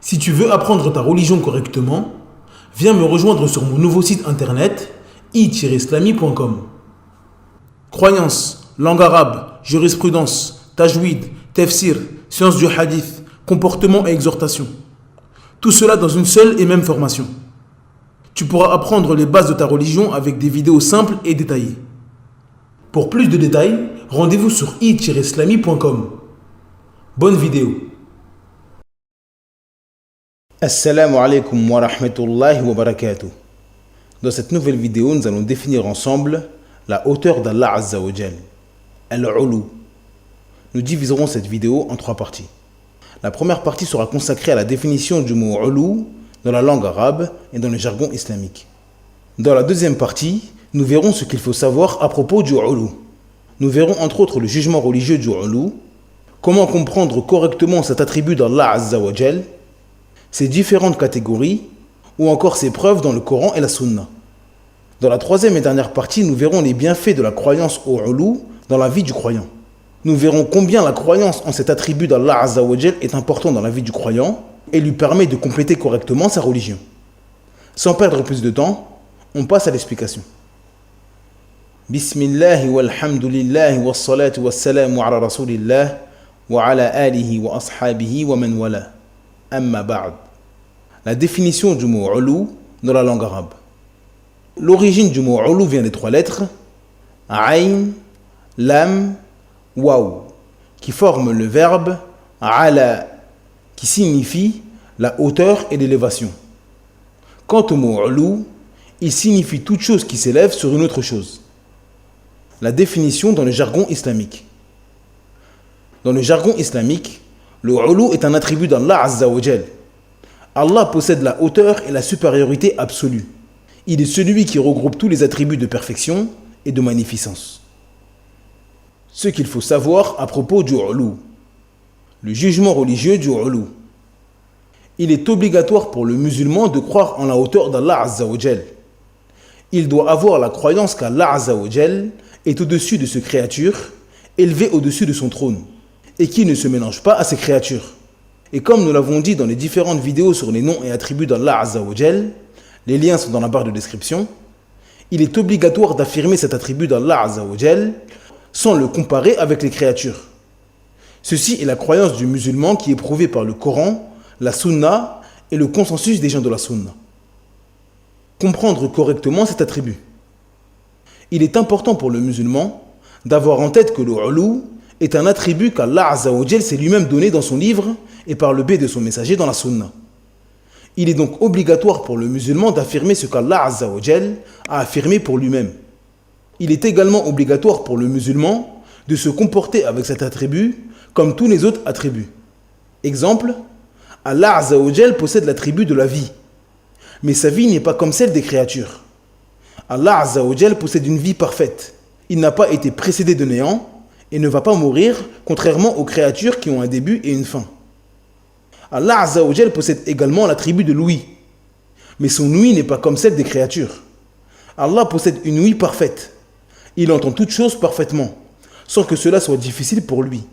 Si tu veux apprendre ta religion correctement, viens me rejoindre sur mon nouveau site internet i-islami.com. Croyances, langue arabe, jurisprudence, tajwid, tafsir, sciences du hadith, comportement et exhortation. Tout cela dans une seule et même formation. Tu pourras apprendre les bases de ta religion avec des vidéos simples et détaillées. Pour plus de détails, rendez-vous sur i-islami.com. Bonne vidéo. Assalamu alaikum wa rahmatullahi wa barakatuh. Dans cette nouvelle vidéo, nous allons définir ensemble la hauteur d'Allah Azza wa Jal, Al-Ulu. Nous diviserons cette vidéo en 3 parties. La première partie sera consacrée à la définition du mot Ulu dans la langue arabe et dans le jargon islamique. Dans la deuxième partie, nous verrons ce qu'il faut savoir à propos du Ulu. Nous verrons entre autres le jugement religieux du Ulu, comment comprendre correctement cet attribut d'Allah Azza wa Jal, ses différentes catégories, ou encore ses preuves dans le Coran et la Sunna. Dans la troisième et dernière partie, nous verrons les bienfaits de la croyance au Ulu dans la vie du croyant. Nous verrons combien la croyance en cet attribut d'Allah Azza wa Jal est important dans la vie du croyant et lui permet de compléter correctement sa religion. Sans perdre plus de temps, on passe à l'explication. Bismillah walhamdulillah wassalatu wassalamu ala rasulillah wa ala alihi wa ashabihi wa man wala. Amma ba'd. La définition du mot Ulu dans la langue arabe. L'origine du mot Ulu vient des 3 lettres Ayn, Lam, Waw, qui forment le verbe Ala, qui signifie la hauteur et l'élévation. Quant au mot Ulu, il signifie toute chose qui s'élève sur une autre chose. La définition dans le jargon islamique. Dans le jargon islamique, le Ulu est un attribut d'Allah Azza wa Jal. Allah possède la hauteur et la supériorité absolue. Il est celui qui regroupe tous les attributs de perfection et de magnificence. Ce qu'il faut savoir à propos du Ulu. Le jugement religieux du Ulu. Il est obligatoire pour le musulman de croire en la hauteur d'Allah Azza wa Jal. Il doit avoir la croyance qu'Allah Azza wa Jal est au-dessus de ses créatures, élevé au-dessus de son trône, et qui ne se mélange pas à ses créatures. Et comme nous l'avons dit dans les différentes vidéos sur les noms et attributs d'Allah Azza wa Jal, les liens sont dans la barre de description, il est obligatoire d'affirmer cet attribut d'Allah Azza wa Jal sans le comparer avec les créatures. Ceci est la croyance du musulman qui est prouvée par le Coran, la Sunna et le consensus des gens de la Sunna. Comprendre correctement cet attribut. Il est important pour le musulman d'avoir en tête que le Ulu est un attribut qu'Allah Azza wa Jal s'est lui-même donné dans son livre et par le biais de son messager dans la Sunna. Il est donc obligatoire pour le musulman d'affirmer ce qu'Allah Azza wa Jal a affirmé pour lui-même. Il est également obligatoire pour le musulman de se comporter avec cet attribut comme tous les autres attributs. Exemple, Allah Azza wa Jal possède l'attribut de la vie, mais sa vie n'est pas comme celle des créatures. Allah Azza wa Jal possède une vie parfaite. Il n'a pas été précédé de néant et ne va pas mourir, contrairement aux créatures qui ont un début et une fin. Allah Azza wa Jal possède également l'attribut de l'ouïe, mais son ouïe n'est pas comme celle des créatures. Allah possède une ouïe parfaite. Il entend toutes choses parfaitement, sans que cela soit difficile pour lui,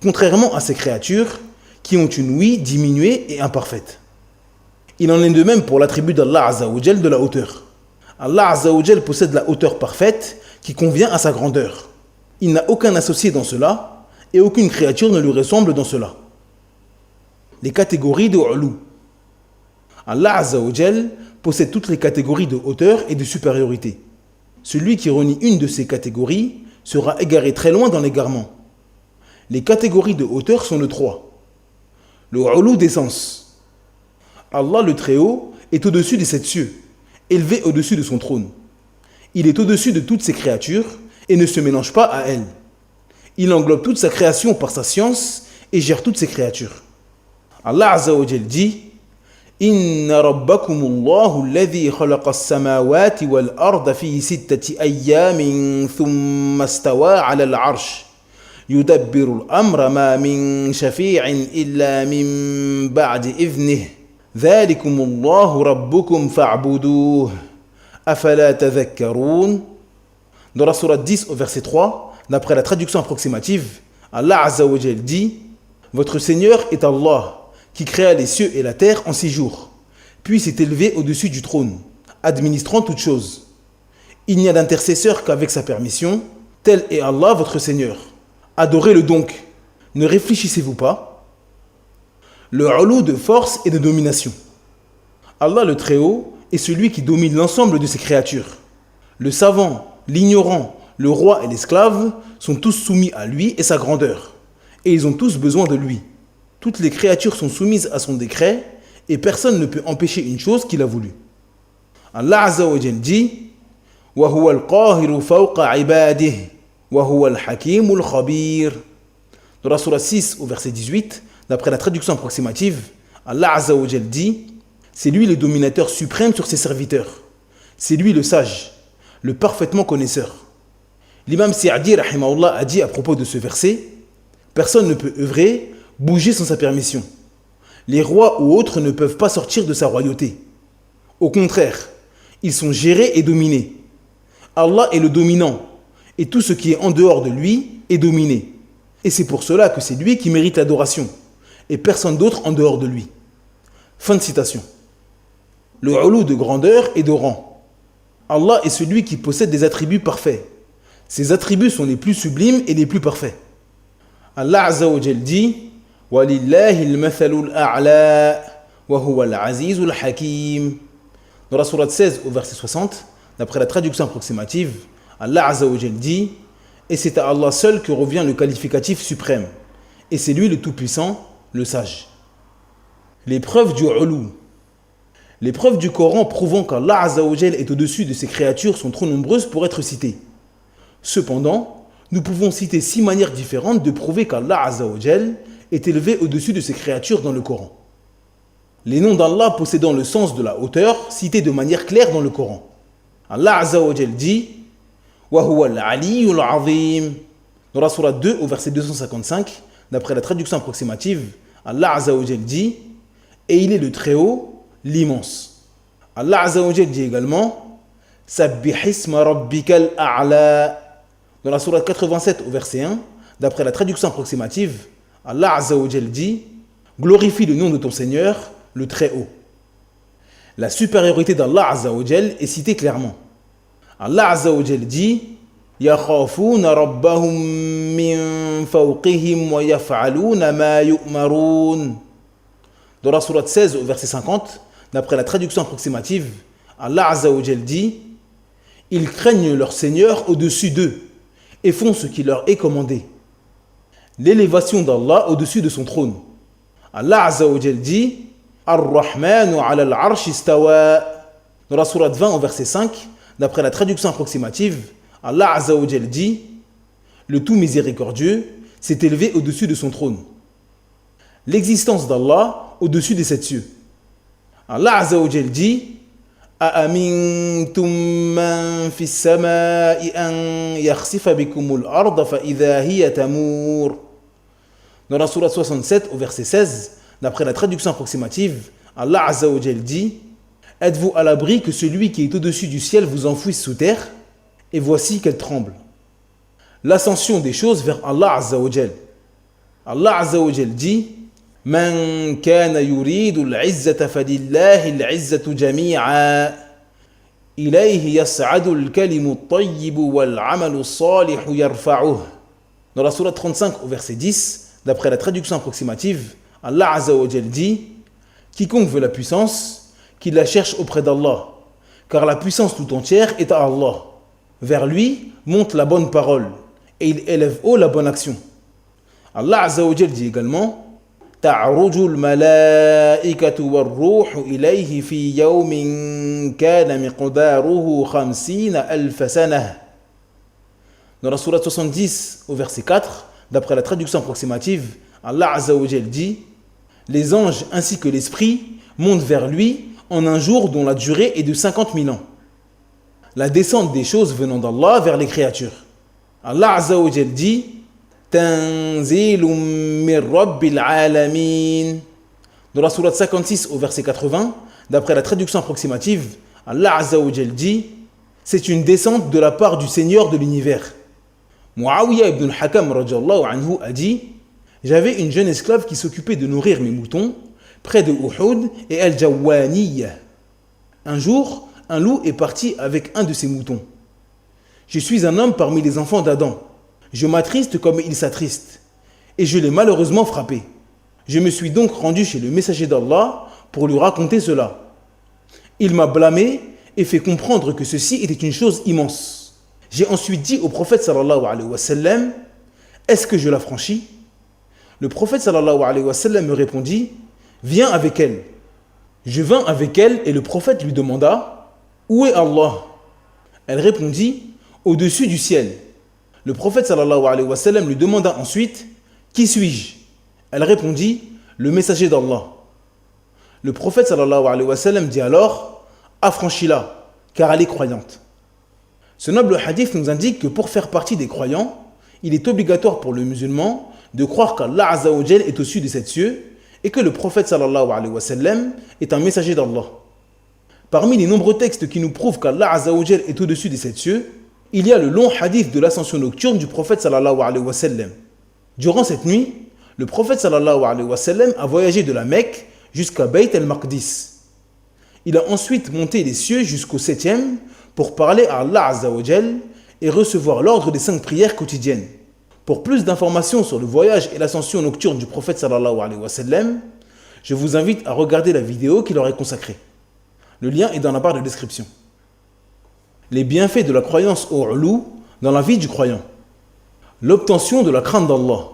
contrairement à ces créatures qui ont une ouïe diminuée et imparfaite. Il en est de même pour l'attribut d'Allah Azza wa Jal de la hauteur. Allah Azza wa Jal possède la hauteur parfaite qui convient à sa grandeur. Il n'a aucun associé dans cela et aucune créature ne lui ressemble dans cela. Les catégories de Ulu. Allah Azza wa Jal possède toutes les catégories de hauteur et de supériorité. Celui qui renie une de ces catégories sera égaré très loin dans l'égarement. Les catégories de hauteur sont de 3. Le Ulu d'essence. Allah le Très-Haut est au-dessus des 7 cieux, élevé au-dessus de son trône. Il est au-dessus de toutes ses créatures et ne se mélange pas à elles. Il englobe toute sa création par sa science et gère toutes ses créatures. Allah Azza wa Jal dit Inna rabbakumullahu alladhi khalaqa as-samawati wal arda fi 6 ayyamin thumma istawa 'ala al-'arsh yudabbiru al-amra ma min shafi'in illa min ba'di idhnihi dhalikumullahu rabbukum fa'buduhu afala tadhakkarun. Dans la sourate 10 au verset 3, d'après la traduction approximative, Allah Azza wa Jal dit Votre Seigneur est Allah qui créa les cieux et la terre en 6 jours, puis s'est élevé au-dessus du trône, administrant toutes choses. Il n'y a d'intercesseur qu'avec sa permission, tel est Allah votre Seigneur. Adorez-le donc, ne réfléchissez-vous pas? Le ulou de force et de domination. Allah le Très-Haut est celui qui domine l'ensemble de ses créatures. Le savant, l'ignorant, le roi et l'esclave sont tous soumis à lui et sa grandeur, et ils ont tous besoin de lui. Toutes les créatures sont soumises à son décret, et personne ne peut empêcher une chose qu'il a voulu. Allah Azza wa Jal dit wa huwa al-qahiru fawqa ibadihi wa huwa al-hakimul khabir. Dans la sourate 6 au verset 18, d'après la traduction approximative, Allah Azza wa Jal dit: c'est lui le dominateur suprême sur ses serviteurs. C'est lui le sage, le parfaitement connaisseur. L'imam Sa'di rahimahullah a dit à propos de ce verset: personne ne peut œuvrer, bouger sans sa permission. Les rois ou autres ne peuvent pas sortir de sa royauté. Au contraire, ils sont gérés et dominés. Allah est le dominant, et tout ce qui est en dehors de lui est dominé. Et c'est pour cela que c'est lui qui mérite l'adoration, et personne d'autre en dehors de lui. Fin de citation. Le ulou de grandeur et de rang. Allah est celui qui possède des attributs parfaits. Ses attributs sont les plus sublimes et les plus parfaits. Allah Azza wa Jal dit: وَلِلَّهِ الْمَثَلُ الْأَعْلَى وَهُوَ الْعَزِيزُ الْحَكِيمُ. Dans la sourate 16 au verset 60, d'après la traduction approximative, Allah Azza wa Jal dit: et c'est à Allah seul que revient le qualificatif suprême, et c'est lui le tout-puissant, le sage. Les preuves du ulou. Les preuves du Coran prouvant qu'Allah Azza wa Jal est au-dessus de ses créatures sont trop nombreuses pour être citées. Cependant, nous pouvons citer 6 manières différentes de prouver qu'Allah Azza wa Jal est élevé au-dessus de ses créatures dans le Coran. Les noms d'Allah possédant le sens de la hauteur cités de manière claire dans le Coran. Allah Azza wa Jal dit: wa huwa al-aliyyul azim. Dans la sourate 2 au verset 255, d'après la traduction approximative, Allah Azza wa Jal dit: et il est le Très-Haut, l'immense. Allah Azza wa Jal dit également: Sabbih isma rabbikal a'la. Dans la sourate 87 au verset 1, d'après la traduction approximative, Allah Azza wa Jal dit: glorifie le nom de ton Seigneur, le Très-Haut. La supériorité d'Allah Azza wa Jal est citée clairement. Allah Azza wa Jal dit: yakhafuna rabbahum min fawqihim wa yaf'aluna ma yu'marun. Dans la sourate 16 au verset 50, d'après la traduction approximative, Allah Azza wa Jal dit: ils craignent leur Seigneur au-dessus d'eux et font ce qui leur est commandé. L'élévation d'Allah au-dessus de son trône. Allah Azza wa Jal dit: Ar-Rahmanu ala al-arsh istawa. Dans la sourate 20 au verset 5, d'après la traduction approximative, Allah Azza wa Jal dit: le tout miséricordieux s'est élevé au-dessus de son trône. L'existence d'Allah au-dessus des 7 cieux. Allah Azza wa Jal dit: أَأَمِنْتُمْ مَنْ فِي السَّمَاءِ أَنْ يَخْسِفَ بِكُمُ الْأَرْضَ فَإِذَا هِيَ تَمُورُ. Dans la sourate 67 au verset 16, d'après la traduction approximative, Allah Azza wa Jal dit: êtes-vous à l'abri que celui qui est au-dessus du ciel vous enfouisse sous terre? Et voici qu'elle tremble. L'ascension des choses vers Allah Azza wa Jal. Allah Azza wa Jal dit: من كان يريد العزة فلله العزة جميعا إليه يصعد الكلم الطيب والعمل الصالح يرفعه. Dans la sourate 35 au verset 10, d'après la traduction approximative, Allah Azza wa Jal dit: quiconque veut la puissance, qu'il la cherche auprès d'Allah, car la puissance tout entière est à Allah. Vers lui monte la bonne parole et il élève haut la bonne action. Allah Azza wa Jal dit également: تعرج الملائكة والروح إليه في يوم كان مقداره 50,000 سنة. Dans la sourate 70 au verset 4, d'après la traduction approximative, Allah Azza wa Jal dit: les anges ainsi que l'esprit montent vers lui en un jour dont la durée est de 50 000 ans. La descente des choses venant d'Allah vers les créatures. Allah Azza wa Jal dit: Tanzilum min Rabbil Alamin. Dans la sourate 56 au verset 80, d'après la traduction approximative, Allah Azza wa Jal dit: c'est une descente de la part du Seigneur de l'univers. Muawiyah ibn al-Hakam radiyallahu anhu a dit: j'avais une jeune esclave qui s'occupait de nourrir mes moutons près de Uhud et Al-Jawwaniyah. Un jour, un loup est parti avec un de ses moutons. Je suis un homme parmi les enfants d'Adam. Je m'attriste comme il s'attriste. Et je l'ai malheureusement frappé. Je me suis donc rendu chez le messager d'Allah pour lui raconter cela. Il m'a blâmé et fait comprendre que ceci était une chose immense. J'ai ensuite dit au prophète sallallahu alayhi wa sallam, est-ce que je la franchis? Le prophète sallallahu alayhi wa sallam me répondit, viens avec elle. Je vins avec elle et le prophète lui demanda, où est Allah? Elle répondit, au-dessus du ciel. Le prophète sallallahu alayhi wa sallam lui demanda ensuite, qui suis-je? Elle répondit, le messager d'Allah. Le prophète sallallahu alayhi wa sallam dit alors, affranchis-la, car elle est croyante. Ce noble hadith nous indique que pour faire partie des croyants, il est obligatoire pour le musulman de croire qu'Allah Azza wa Jal est au-dessus de sept cieux et que le prophète sallallahu alayhi wa sallam est un messager d'Allah. Parmi les nombreux textes qui nous prouvent qu'Allah Azza wa Jal est au-dessus des sept cieux, il y a le long hadith de l'ascension nocturne du prophète sallallahu alayhi wa sallam. Durant cette nuit, le prophète sallallahu alayhi wa sallam a voyagé de la Mecque jusqu'à Bayt al-Maqdis. Il a ensuite monté les cieux jusqu'au 7e pour parler à Allah Azza wa Jal et recevoir l'ordre des 5 prières quotidiennes. Pour plus d'informations sur le voyage et l'ascension nocturne du prophète sallallahu alayhi wa sallam, je vous invite à regarder la vidéo qui leur est consacrée. Le lien est dans la barre de description. Les bienfaits de la croyance au Ulu dans la vie du croyant. L'obtention de la crainte d'Allah.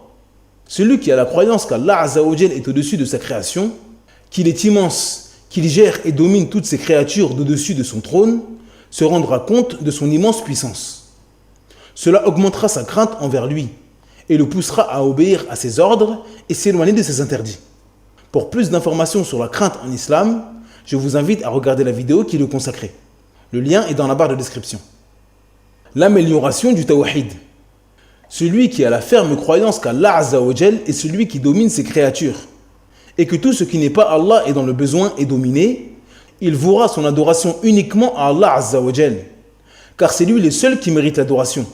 Celui qui a la croyance qu'Allah Azza wa Jal est au-dessus de sa création, qu'il est immense, qu'il gère et domine toutes ses créatures d'au-dessus de son trône, se rendra compte de son immense puissance. Cela augmentera sa crainte envers lui et le poussera à obéir à ses ordres et s'éloigner de ses interdits. Pour plus d'informations sur la crainte en islam, je vous invite à regarder la vidéo qui est consacrée. Le lien est dans la barre de description. L'amélioration du tawhid. Celui qui a la ferme croyance qu'Allah Azza wa Jal est celui qui domine ses créatures et que tout ce qui n'est pas Allah est dans le besoin et dominé, il vouera son adoration uniquement à Allah Azza wa Jal, car c'est lui le seul qui mérite l'adoration.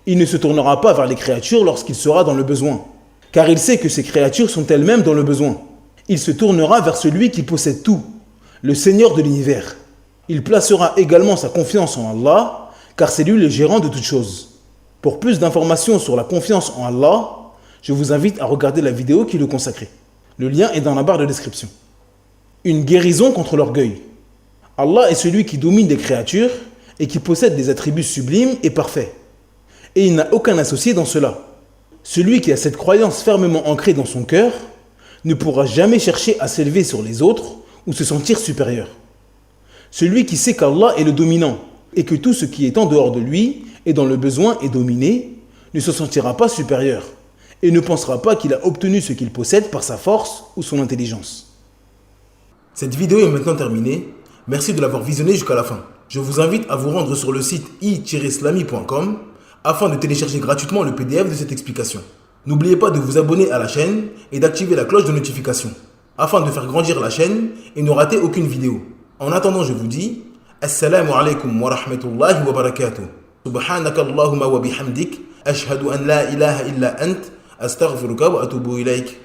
Il ne se tournera pas vers les créatures lorsqu'il sera dans le besoin, car il sait que ces créatures sont elles-mêmes dans le besoin. Il se tournera vers celui qui possède tout, le Seigneur de l'univers. Il placera également sa confiance en Allah, car c'est lui le gérant de toutes choses. Pour plus d'informations sur la confiance en Allah, je vous invite à regarder la vidéo qui est consacrée. Le lien est dans la barre de description. Une guérison contre l'orgueil. Allah est celui qui domine les créatures et qui possède des attributs sublimes et parfaits. Et il n'a aucun associé dans cela. Celui qui a cette croyance fermement ancrée dans son cœur ne pourra jamais chercher à s'élever sur les autres ou se sentir supérieur. Celui qui sait qu'Allah est le dominant et que tout ce qui est en dehors de lui et dans le besoin est dominé, ne se sentira pas supérieur et ne pensera pas qu'il a obtenu ce qu'il possède par sa force ou son intelligence. Cette vidéo est maintenant terminée. Merci de l'avoir visionnée jusqu'à la fin. Je vous invite à vous rendre sur le site i-islami.com afin de télécharger gratuitement le PDF de cette explication. N'oubliez pas de vous abonner à la chaîne et d'activer la cloche de notification afin de faire grandir la chaîne et ne rater aucune vidéo. En attendant, je vous dis Assalamu alaikum wa rahmatullahi wa barakatuh. Subhanaka Allahumma wa bihamdik. Ashhadu an la ilaha illa ant. Astaghfiruka wa atubu ilayk.